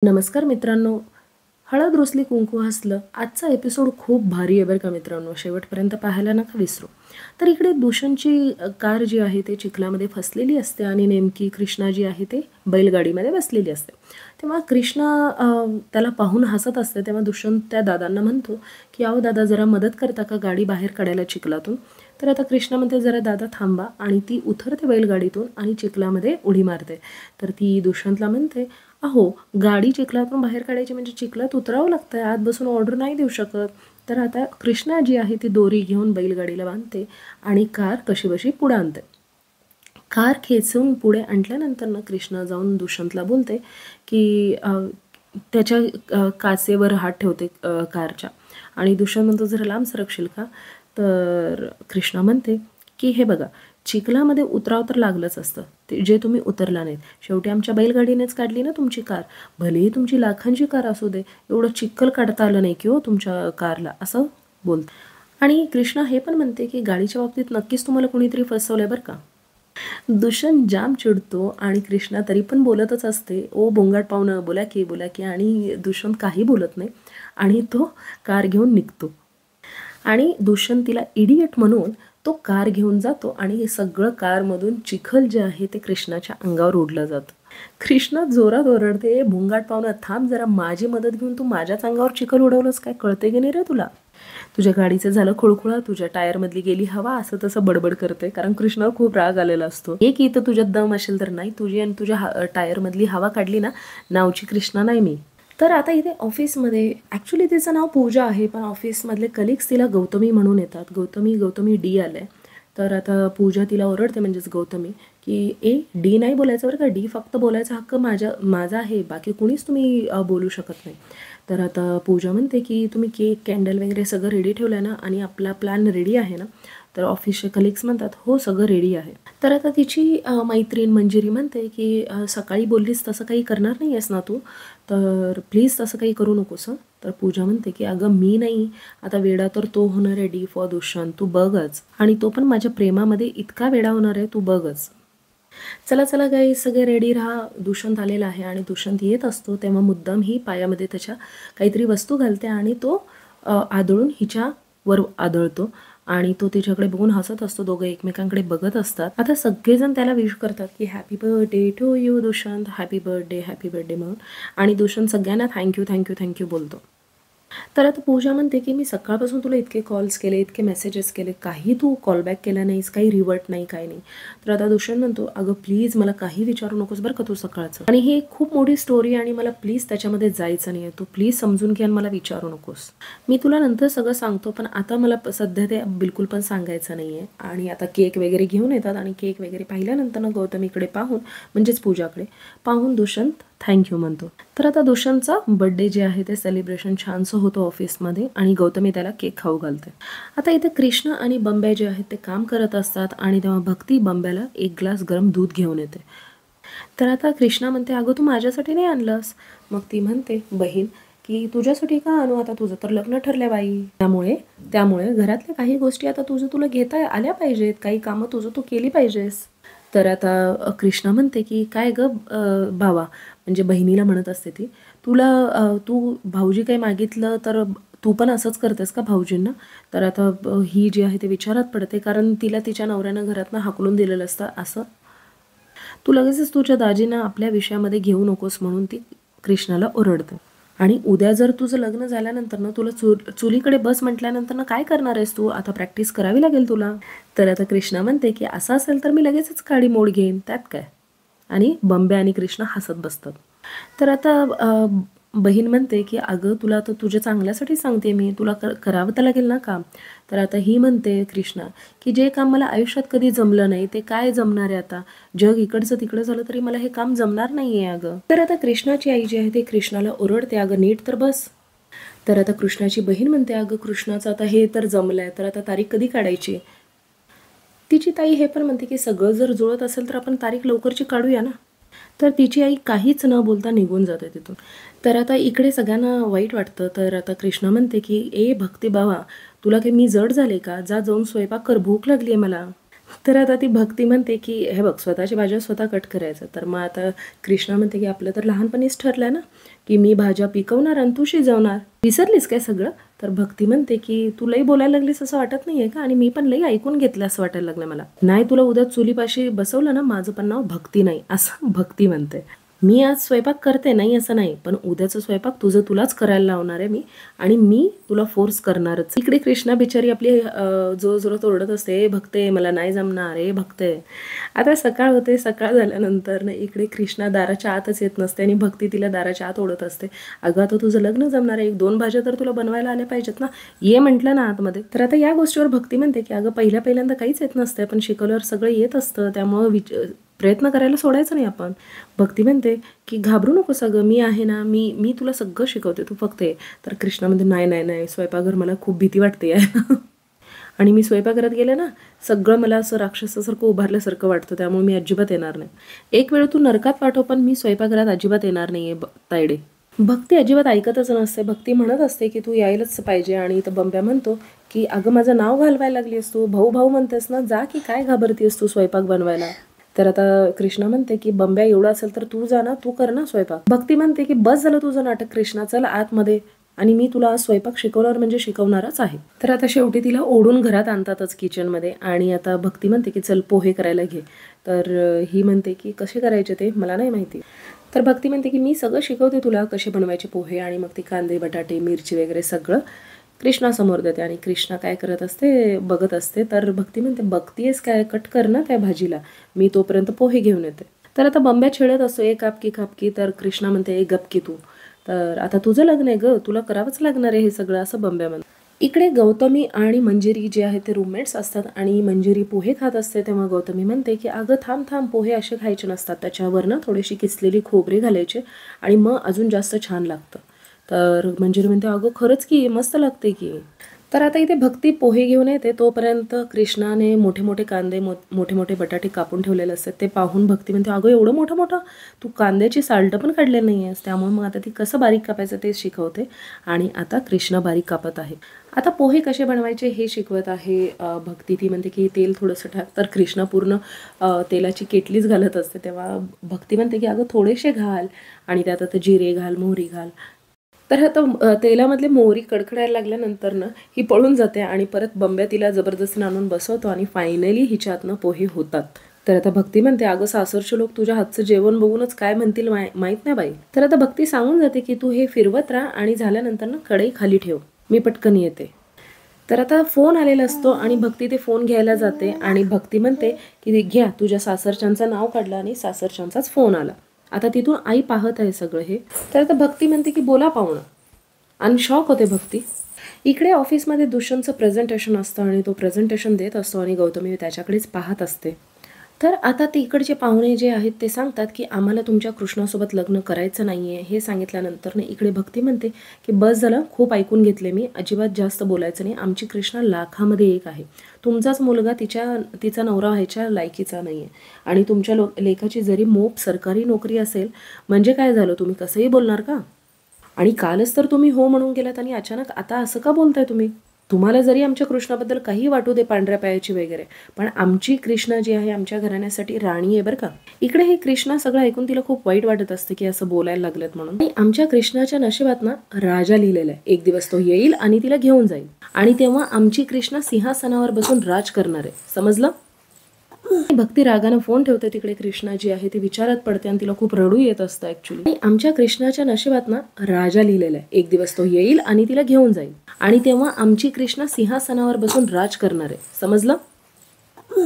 नमस्कार मित्रांनो. हळद रुसली कुंकू हसलं आजचा एपिसोड खूप भारी आहे बरं का मित्रांनो. शेवटपर्यंत पाहायला नका विसरू. तर इकडे दूषणची कार जी आहे ते चिखलामध्ये फसलेली असते आणि नेमकी कृष्णा जी आहे ते बैलगाडीमध्ये बसलेली असते. तेव्हा कृष्णा त्याला पाहून हसत असते. तेव्हा दुष्यंत त्या दादांना म्हणतो की अहो दादा जरा मदत करता का गाडी बाहेर काढायला चिखलातून. तर आता कृष्णा म्हणते जरा दादा थांबा आणि ती उतरते बैलगाडीतून आणि चिखलामध्ये उडी मारते. तर ती दुष्यंतला म्हणते अहो गाडी चिखलातून बाहेर काढायची म्हणजे चिखलात उतरावं लागतं, आत बसून ऑर्डर नाही देऊ शकत. तर आता कृष्णा जी आहे ती दोरी घेऊन बैलगाडीला बांधते आणि कार कशीबशी पुढे आणते. कार खेचून पुढे आणल्यानंतर कृष्णा जाऊन दुष्यंतला बोलते की त्याच्या काचेवर हात ठेवते कारच्या. आणि दुष्यंत म्हणतो जरा लांब सरकशील का. तर कृष्णा म्हणते की हे बघा चिखलामध्ये उतराव तर लागलंच असतं, ते जे तुम्ही उतरला नाहीत. शेवटी आमच्या बैलगाडीनेच काढली ना तुमची कार. भलेही तुमची लाखांची कार असू दे, एवढं चिखल काढता आलं नाही की हो तुमच्या कारला, असं बोलते. आणि कृष्णा हे पण म्हणते की गाडीच्या बाबतीत नक्कीच तुम्हाला कोणीतरी फसवलंय बरं का. दुष्यंत जाम चिडतो आणि कृष्णा तरी पण बोलतच असते ओ बोंगाट पाहुणं बोला की आणि दुष्यंत काही बोलत नाही आणि तो कार घेऊन निघतो. आणि दुष्यंत तिला इडियट म्हणून तो कार घेऊन जातो आणि सगळं कारमधून चिखल जे आहे ते कृष्णाच्या अंगावर उडलं जातं. कृष्णा जोरात ओरडते भोंगाट पाहुणा थांब जरा, माझी मदत घेऊन तू माझ्याच अंगावर चिखल उडवलंस, काय कळते की नाही रे तुला. तुझ्या गाडीचं झालं खुळखुळा, तुझ्या टायरमधली गेली हवा, असं तसं बडबड करते. कारण कृष्णावर खूप राग आलेला असतो. एक इथं तुझ्यात दम असेल तर नाही, तुझी आणि तुझ्या टायरमधली हवा काढली ना, नावची कृष्णा नाही मी. तर आता इथे ऑफिसमध्ये ॲक्च्युली तिचं नाव पूजा आहे, पण ऑफिसमधले कलिग्स तिला गौतमी म्हणून येतात. गौतमी डी आलं आहे. तर आता पूजा तिला ओरडते म्हणजेच गौतमी की डी नाही बोलायचं बरं का, डी फक्त बोलायचा हक्क माझा आहे, बाकी कुणीच तुम्ही बोलू शकत नाही. तर आता पूजा म्हणते की तुम्ही केक कॅन्डल वगैरे सगळं रेडी ठेवलं आहे ना आणि आपला प्लॅन रेडी आहे ना. तर ऑफिसचे कलिग्स म्हणतात हो सगळं रेडी आहे. तर आता तिची मैत्रीण मंजिरी म्हणते की सकाळी बोललीस तसं काही करणार नाही आहेस ना तू, तर प्लीज तसं काही करू नकोस. तर पूजा म्हणते की अगं मी नाही, आता वेडा तर तो होणार आहे डी फॉर दुष्यंत, तू बघच. आणि तो पण माझ्या प्रेमामध्ये इतका वेडा होणार आहे, तू बघच. चला चला गाई सगळे रेडी राहा. दुष्यंत आलेला आहे आणि दुष्यंत येत असतो तेव्हा मुद्दाम ही पायामध्ये त्याच्या काहीतरी वस्तू घालते आणि तो आदळून हिच्यावर आदळतो आणि तो तिच्याकडे बघून हसत असतो. दोघं एकमेकांकडे बघत असतात. आता सगळेजण त्याला विश करतात की happy birthday to you Dushyant, happy birthday म्हणून. आणि दुष्यंत सगळ्यांना थँक्यू बोलतो. तर आता पूजा म्हणते की मी सकाळपासून तुला इतके कॉल्स केले, इतके मेसेजेस केले, काही तू कॉलबॅक केला नाहीस, काही रिवर्ट नाही, काही नाही. तर आता दुष्यंत म्हणतो अगं प्लीज मला काही विचारू नकोस बरं का तू सकाळचं, आणि ही एक खूप मोठी स्टोरी आणि मला प्लीज त्याच्यामध्ये जायचं नाही आहे, तू प्लीज समजून घे आणि मला विचारू नकोस. मी तुला नंतर सगळं सांगतो, पण आता मला सध्या ते बिलकुल पण सांगायचं नाही आहे. आणि आता केक वगैरे घेऊन येतात आणि केक वगैरे पाहिल्यानंतर ना गौतमीकडे पाहून म्हणजेच पूजाकडे पाहून दुष्यंत थँक्यू म्हणतो. तर आता दुष्यंतचा बड्डे जे आहे ते सेलिब्रेशन छानसं होतं ऑफिसमध्ये आणि गौतमी त्याला केक खाऊ घालते. आता इथे कृष्णा आणि बंब्या जे आहेत ते काम करत असतात आणि तेव्हा भक्ती बंब्याला एक ग्लास गरम दूध घेऊन येते. तर आता कृष्णा म्हणते अगं तू माझ्यासाठी नाही आणलंस. मग ती म्हणते बहीण की तुझ्यासाठी का आणू, आता तुझं तर लग्न ठरलं बाई, त्यामुळे घरातल्या काही गोष्टी आता तुला घेता आल्या पाहिजेत, काही कामं तुझं तू केली पाहिजेस. तर आता कृष्णा म्हणते की काय ग भावा, म्हणजे बहिणीला म्हणत असते ती, तू भाऊजी काही मागितलं तर तू पण असंच करतेस का भाऊजींना. तर आता ही जी आहे ते विचारात पडते, कारण तिला तिच्या नवऱ्यानं घरातनं हाकलून दिलेलं असतं. असं तू लगेचच तुझ्या दाजींना आपल्या विषयामध्ये घेऊ नकोस म्हणून ती कृष्णाला ओरडते. आणि उद्या जर तुझं लग्न झाल्यानंतर ना तुला चुलीकडे बस म्हटल्यानंतर ना काय करणार आहेस तू, आता प्रॅक्टिस करावी लागेल तुला. तर आता कृष्णा म्हणते की असं असेल तर मी लगेचच काडी मोड घेईन, त्यात काय. आणि बंब्या आणि कृष्णा हसत बसतात. तर आता बहीण म्हणते की अगं तुला तर तुझ्या चांगल्यासाठी सांगते मी, तुला करावं तर लागेल ना काम. तर आता ही म्हणते कृष्णा की जे काम मला आयुष्यात कधी जमलं नाही ते काय जमणार आहे आता, जग इकडचं तिकडं झालं तरी मला हे काम जमणार नाही आहे अगं. तर आता कृष्णाची आई जी आहे ते कृष्णाला ओरडते अगं नीट तर बस. तर आता कृष्णाची बहीण म्हणते अगं कृष्णाचं आता हे तर जमलं आहे, तर आता तारीख कधी काढायची. तिची ताई हे पण म्हणते की सगळं जर जुळत असेल तर आपण तारीख लवकरची काढूया ना. तर तिची आई काहीच न बोलता निघून जाते तिथून. तर आता इकडे सगळ्यांना वाईट वाटतं. तर आता कृष्णा म्हणते की भक्ती बाबा तुला काही मी जड झाले का, जा जाऊन स्वयंपाक कर, भूक लागली आहे मला. तर आता ती भक्ती म्हणते की हे बघ स्वतःची भाज्या स्वतः कट करायचं. तर मग आता कृष्णा म्हणते की आपलं तर लहानपणीच ठरलं ना की मी भाज्या पिकवणार आणि तू शिजवणार, विसरलीस काय सगळं? तर भक्ती म्हणते की तू लई बोलायला लागलीस असं वाटत नाहीये का, आणि मी पण लई ऐकून घेतलं असं वाटायला लागलं मला. नाही तुला उद्या चुलीपाशी बसवलं ना, माझं पण नाव भक्ती नाही असं भक्ती म्हणते. मी आज स्वयंपाक करते नाही असं नाही, पण उद्याचा स्वयंपाक तुलाच करायला लावणार आहे मी, आणि मी तुला फोर्स करणारच. इकडे कृष्णा बिचारी आपली जोरजोरात ओरडत असते, ए भक्ते मला नाही जमणार, ए भक्ते. आता सकाळ होते. सकाळ झाल्यानंतर ना इकडे कृष्णा दाराच्या आतच येत नसते आणि भक्ती तिला दाराच्या आत ओढत असते. अगं आता तुझं लग्न जमणार आहे, 1-2 भाज्या तर तुला बनवायला आल्या पाहिजेत ना, ये म्हटलं ना आतमध्ये. तर आता या गोष्टीवर भक्ती म्हणते की अगं पहिल्यांदा काहीच येत नसतं, पण शिकवल्यावर सगळं येत असतं, त्यामुळं प्रयत्न करायला सोडायचं नाही आपण. भक्ती म्हणते की घाबरू नको सगळं, मी आहे ना, मी तुला सगळं शिकवते, तू फक्त ये. तर कृष्णा म्हणते नाही नाही नाही, स्वयंपाकघर मला खूप भीती वाटते आहे आणि मी स्वयंपाकघरात गेले ना सगळं मला असं राक्षसासारखं उभारल्यासारखं वाटतं, त्यामुळे मी अजिबात येणार नाही. एक वेळ तू नरकात पाठव, पण मी स्वयंपाकघरात अजिबात येणार नाही आहे तायडे. भक्ती अजिबात ऐकतच नसते. भक्ती म्हणत असते की तू यायलाच पाहिजे, आणि इथं बंब्या म्हणतो की अगं माझं नाव घालवायला लागलीस तू, भाऊ भाऊ म्हणतेस ना, जा की काय घाबरतीस तू स्वयंपाक बनवायला. तर आता कृष्णा म्हणते की बंब्या एवढं असेल तर तू जा ना, तू कर ना स्वयंपाक. भक्ती म्हणते की बस झालं तुझं नाटक कृष्णा, चल आतमध्ये, आणि मी तुला आज स्वयंपाक शिकवल्यावर म्हणजे शिकवणारच आहे. तर आता शेवटी तिला ओढून घरात आणतातच किचनमध्ये, आणि आता भक्ती म्हणते की चल पोहे करायला घे. तर ही म्हणते की कसे करायचे ते मला नाही माहिती. तर भक्ती म्हणते की मी सगळं शिकवते तुला कसे बनवायचे पोहे, आणि मग ती कांदे बटाटे मिरची वगैरे सगळं कृष्णासमोर देते, आणि कृष्णा काय करत असते बघत असते. तर भक्ती म्हणते बघतीयस काय, कट कर ना त्या भाजीला, मी तोपर्यंत पोहे घेऊन येते. तर आता बंब्या छेडत असतो, एक कापकी. तर कृष्णा म्हणते एक गपकी तू, तर आता तुझं लग्न आहे ग, तुला करावंच लागणार आहे हे सगळं, असं बंब्या म्हणते. इकडे गौतमी आणि मंजिरी जे आहे ते रूममेट्स असतात, आणि मंजिरी पोहे खात असते. तेव्हा गौतमी म्हणते की अगं थांब पोहे असे खायचे नसतात, त्याच्यावर ना थोडीशी किसलेली खोबरे घालायचे आणि मग अजून जास्त छान लागतं. तर मंजिरी म्हणते अगं खरंच की मस्त लागते की. तर आता इथे भक्ती पोहे घेऊन येते, तोपर्यंत कृष्णाने मोठे मोठे कांदे मोठे मोठे बटाटे कापून ठेवलेले असतात. ते पाहून भक्ती म्हणते अगं एवढं मोठं तू कांद्याची साल्ट पण काढले नाही आहेस, त्यामुळे मग आता ती कसं बारीक कापायचं ते शिकवते, आणि आता कृष्णा बारीक कापत आहे. आता पोहे कसे बनवायचे हे शिकवत आहे भक्ती. ती म्हणते की तेल थोडंसं टाक, तर कृष्णा पूर्ण तेलाची केटलीच घालत असते. तेव्हा भक्ती म्हणते की अगं थोडेसे घाल, आणि त्यात आता जिरे घाल, मोहरी घाल. तर आता तेलामधले मोहरी कडकडायला लागल्यानंतर ना ही पळून जाते, आणि परत बंब्या तिला जबरदस्तीने आणून बसवतो, आणि फायनली हिच्यातनं पोहे होतात. तर आता भक्ती म्हणते अगं सासरचे लोक तुझ्या हातचं जेवण बघूनच काय म्हणतील माहीत नाही बाई. तर आता भक्ती सांगून जाते की तू हे फिरवत राहा, आणि झाल्यानंतर ना कढई खाली ठेव, मी पटकन येते. तर आता फोन आलेला असतो, आणि भक्ती ते फोन घ्यायला जाते, आणि भक्ती म्हणते की घ्या, तुझ्या सासरच्यांचं नाव काढलं आणि सासरच्यांचाच फोन आला. आता तिथून आई पाहत आहे सगळं हे. तर आता भक्ती म्हणते की बोला पाहुणं, आणि शॉक होते भक्ती. इकडे ऑफिसमध्ये दुष्यंतचं प्रेझेंटेशन असतं, आणि तो प्रेझेंटेशन देत असतो, आणि गौतमी त्याच्याकडेच पाहत असते. तर आता तिकडचे पाहुणे जे आहेत ते सांगतात की आम्हाला तुमच्या कृष्णासोबत लग्न करायचं नाही आहे. हे सांगितल्यानंतर ना इकडे भक्ती म्हणते की बस झालं, खूप ऐकून घेतले मी, अजिबात जास्त बोलायचं नाही. आमची कृष्णा लाखामध्ये एक आहे, तुमचाच मुलगा तिचा नवरा व्हायच्या लायकीचा नाही आहे, आणि तुमच्या लेखाची जरी मोप सरकारी नोकरी असेल म्हणजे काय झालं, तुम्ही कसंही बोलणार का? आणि कालच तर तुम्ही हो म्हणून गेलात, आणि अचानक आता असं का बोलताय तुम्ही? तुम्हाला जरी आमच्या कृष्णाबद्दल काही वाटू दे, पांढऱ्या पायाची वगैरे, पण आमची कृष्णा जी आहे आमच्या घराण्यासाठी राणी आहे बरं का. इकडे हे कृष्णा सगळं ऐकून तिला खूप वाईट वाटत असतं की असं बोलायला लागलेत म्हणून. आणि आमच्या कृष्णाच्या नशिबात ना राजा लिहिलेला आहे, एक दिवस तो येईल आणि तिला घेऊन जाईल, आणि तेव्हा आमची कृष्णा सिंहासनावर बसून राज करणार आहे, समजलं? भक्ती रागानं फोन ठेवते. तिकडे कृष्णा जी आहे ती विचारात पडते, आणि तिला खूप रडू येत असतं ऍक्च्युली. आमच्या कृष्णाच्या नशिबात ना राजा लिहिलेला आहे, एक दिवस तो येईल आणि तिला घेऊन जाईल, आणि तेव्हा आमची कृष्णा सिंहासनावर बसून राज करणार आहे, समजलं?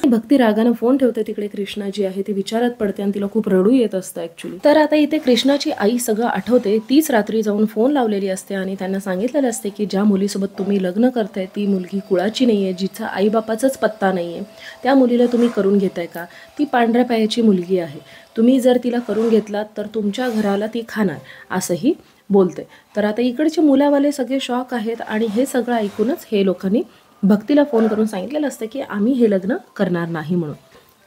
भक्ती रागानं फोन ठेवते. तिकडे कृष्णा जी आहे ती विचारात पडते, आणि तिला खूप रडू येत असतं ऍक्च्युली. तर आता इथे कृष्णाची आई सगळं आठवते. तीच रात्री जाऊन फोन लावलेली असते, आणि त्यांना सांगितलेलं असते की ज्या मुलीसोबत तुम्ही लग्न करताय ती मुलगी कुळाची नाहीये, जिचा आईबापाचाच पत्ता नाहीये, त्या मुलीला तुम्ही करून घेताय का? ती पांढऱ्या पायाची मुलगी आहे, तुम्ही जर तिला करून घेतलात तर तुमच्या घराला ती खाणार, असंही बोलते. तर आता इकडचे मुलावाले सगळे शॉक आहेत, आणि हे सगळं ऐकूनच हे लोकांनी भक्तीला फोन करून सांगितलेलं असतं की आम्ही हे लग्न करणार नाही म्हणून.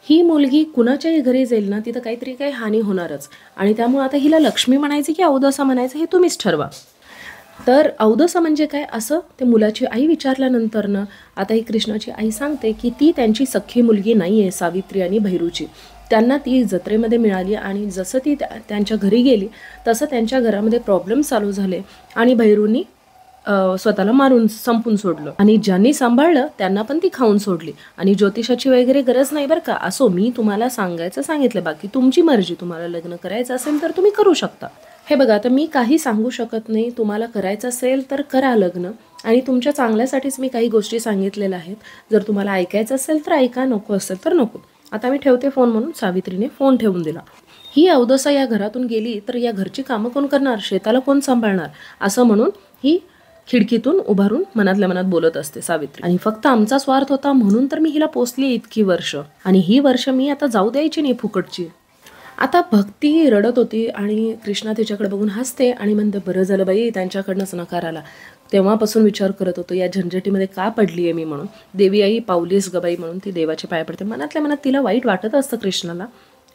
ही मुलगी कुणाच्याही घरी जाईल ना तिथं काहीतरी काही हानी होणारच, आणि त्यामुळे आता हिला लक्ष्मी म्हणायची की अवदसा म्हणायचं हे तुम्हीच ठरवा. तर अवदसा म्हणजे काय असं ते मुलाची आई विचारल्यानंतर ना आता ही कृष्णाची आई सांगते की ती त्यांची सख्खी मुलगी नाही आहे सावित्री आणि भैरूची. त्यांना ती जत्रेमध्ये मिळाली आणि जसं ती त्यांच्या घरी गेली तसं त्यांच्या घरामध्ये प्रॉब्लेम चालू झाले आणि भैरूनी स्वतःला मारून संपून सोडलं आणि ज्यांनी सांभाळलं त्यांना पण ती खाऊन सोडली. आणि ज्योतिषाची वगैरे गरज नाही बरं का. असो मी तुम्हाला सांगितलं, बाकी तुमची मर्जी. तुम्हाला लग्न करायचं असेल तर तुम्ही करू शकता. हे बघा आता मी काही सांगू शकत नाही. तुम्हाला करायचं असेल तर करा लग्न आणि तुमच्या चांगल्यासाठीच मी काही गोष्टी सांगितलेल्या आहेत. जर तुम्हाला ऐकायचं असेल तर ऐका, नको असेल तर नको. आता मी ठेवते फोन म्हणून सावित्रीने फोन ठेवून दिला. ही अवदसा या घरातून गेली तर या घरची कामं कोण करणार, शेताला कोण सांभाळणार, असं म्हणून ही खिडकीतून उभारून मनातल्या मनात बोलत असते सावित्री. आणि फक्त आमचा स्वार्थ होता म्हणून तर मी हिला पोचली इतकी वर्ष, आणि ही वर्ष मी आता जाऊ द्यायची नाही फुकटची. आता भक्ती रडत होती आणि कृष्णा तिच्याकडे बघून हसते आणि म्हणते बरं झालं बाई त्यांच्याकडनंच नकार आला. तेव्हापासून विचार करत होतो या झंझटीमध्ये का पडली आहे मी म्हणून. देवी आई पावलीस गबाई म्हणून ती देवाचे पाय पडते. मनातल्या मनात तिला वाईट वाटत असतं कृष्णाला.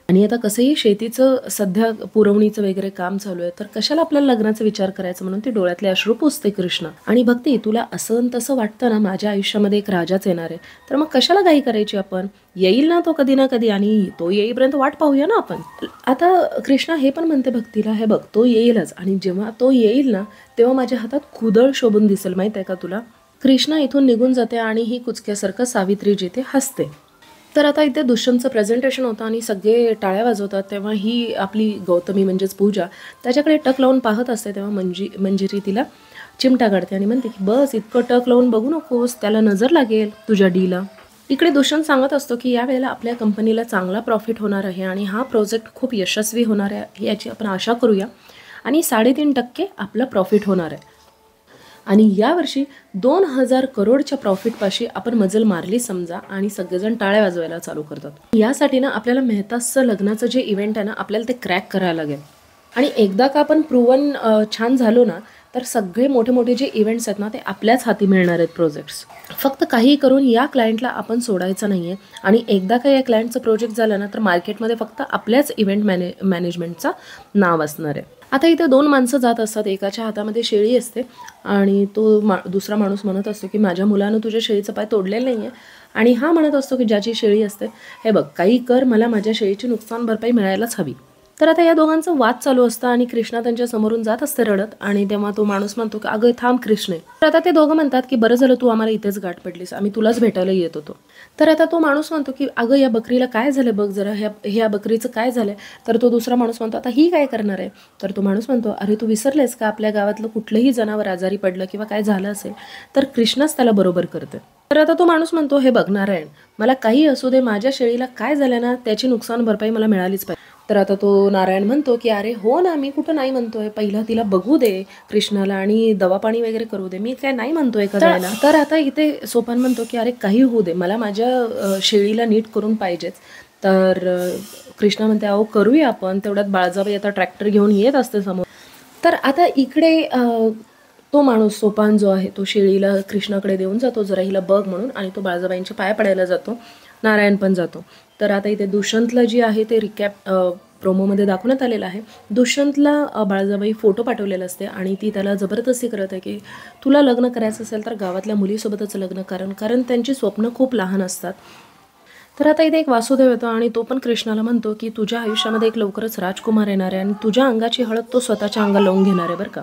आणि आता कसंही शेतीचं सध्या पुरवणीचं वगैरे काम चालू आहे तर कशाला आपल्याला लग्नाचा विचार करायचं म्हणून ती डोळ्यातले अश्रू पुसते कृष्णा. आणि भक्ती तुला असं तसं वाटतं ना माझ्या आयुष्यामध्ये एक राजाच येणार आहे तर मग कशाला घाई करायची आपण. येईल ना तो कधी ना कधी आणि तो येईपर्यंत वाट पाहूया ना आपण. आता कृष्णा हे पण म्हणते भक्तीला हे बघ तो येईलच आणि जेव्हा तो येईल ना तेव्हा माझ्या हातात कुदळ शोभून दिसेल माहीत आहे का तुला. कृष्णा इथून निघून जाते आणि ही कुचक्यासारखं सावित्री जिथे हसते. तर आता इथे दुष्यंतचं प्रेझेंटेशन होतं आणि सगळे टाळ्या वाजवतात तेव्हा ही आपली गौतमी म्हणजेच पूजा त्याच्याकडे टक लावून पाहत असते. तेव्हा मंजिरी तिला चिमटा काढते आणि म्हणते की बस इतकं टक लावून बघू नकोस, त्याला नजर लागेल तुझ्या डीला. इकडे दुष्यंत सांगत असतो की यावेळेला आपल्या कंपनीला चांगला प्रॉफिट होणार आहे आणि हा प्रोजेक्ट खूप यशस्वी होणार आहे याची आपण आशा करूया आणि 3.5% आपला प्रॉफिट होणार आहे. आणि यावर्षी 2000 करोडच्या प्रॉफिटपाशी आपण मजल मारली समजा आणि सगळेजण टाळ्या वाजवायला चालू करतात. यासाठी ना आपल्याला मेहताजचं लग्नाचं जे इव्हेंट आहे ना आपल्याला ते क्रॅक करायला लागेल. आणि एकदा का आपण प्रूव्हन छान झालो ना तर सगळे मोठे मोठे जे इव्हेंट्स आहेत ना ते आपल्याच हाती मिळणार आहेत प्रोजेक्ट्स. फक्त काही करून या क्लायंटला आपण सोडायचं नाही आहे. आणि एकदा का या क्लायंटचं प्रोजेक्ट झालं ना तर मार्केटमध्ये फक्त आपल्याच इव्हेंट मॅनेजमेंटचा नाव असणार आहे. आता इथे 2 माणसं जात असतात. एकाच्या हातामध्ये शेळी असते आणि तो दुसरा माणूस म्हणत असतो की माझ्या मुलानं तुझ्या शेळीचं पाय तोडलेलं नाही आहे. आणि हा म्हणत असतो की ज्याची शेळी असते हे बघ काही कर मला माझ्या शेळीची नुकसान भरपाई मिळायलाच हवी. तर आता या दोघांचं वाद चालू असतं आणि कृष्णा त्यांच्या समोरून जात असते रडत आणि तेव्हा तो माणूस म्हणतो की अगं थांब कृष्णे. तर आता ते दोघं म्हणतात की बरं झालं तू आम्हाला इथेच गाठ पडलीस, आम्ही तुलाच भेटायला येत होतो. तर आता तो माणूस म्हणतो की अगं या बकरीला काय झालं बघ जरा, ह्या बकरीचं काय झालं. तर तो दुसरा माणूस म्हणतो आता ही काय करणार आहे. तर तो माणूस म्हणतो अरे तू विसरलेस का आपल्या गावातलं कुठलंही जनावर आजारी पडलं किंवा काय झालं असेल तर कृष्णाच त्याला बरोबर करते. तर आता तो माणूस म्हणतो हे बघ नारायण मला काही असू दे माझ्या शेळीला काय झालं ना त्याची नुकसान भरपाई मला मिळालीच पाहिजे. तर आता तो नारायण म्हणतो की अरे हो ना मी कुठं नाही म्हणतोय, पहिला तिला बघू दे कृष्णाला आणि दवापाणी वगैरे करू दे, मी काय नाही म्हणतोय का जायला. तर आता इथे सोपान म्हणतो की अरे काही होऊ दे मला माझ्या शेळीला नीट करून पाहिजेच. तर कृष्णा म्हणते अहो करूया आपण. तेवढ्यात बाळजाबाई आता ट्रॅक्टर घेऊन येत असते समोर. तर आता इकडे तो माणूस सोपान जो आहे तो शेळीला कृष्णाकडे देऊन जातो जरा हिला बघ म्हणून आणि तो बाळजाबाईंच्या पाया पडायला जातो. नारायण पण जातो. तर आता इथे दुष्यंतला जी आहे ते रिकॅप प्रोमोमध्ये दाखवण्यात आलेलं आहे. दुष्यंतला बाळजाबाई फोटो पाठवलेला असते आणि ती त्याला जबरदस्ती करत आहे की तुला लग्न करायचं असेल तर गावातल्या मुलीसोबतच लग्न कारण त्यांची स्वप्न खूप लहान असतात. तर आता इथे एक वासुदेव येतो आणि तो पण कृष्णाला म्हणतो की तुझ्या आयुष्यामध्ये एक लवकरच राजकुमार येणार आहे आणि तुझ्या अंगाची हळद तो स्वतःच्या अंगाला लावून घेणार आहे बरं का.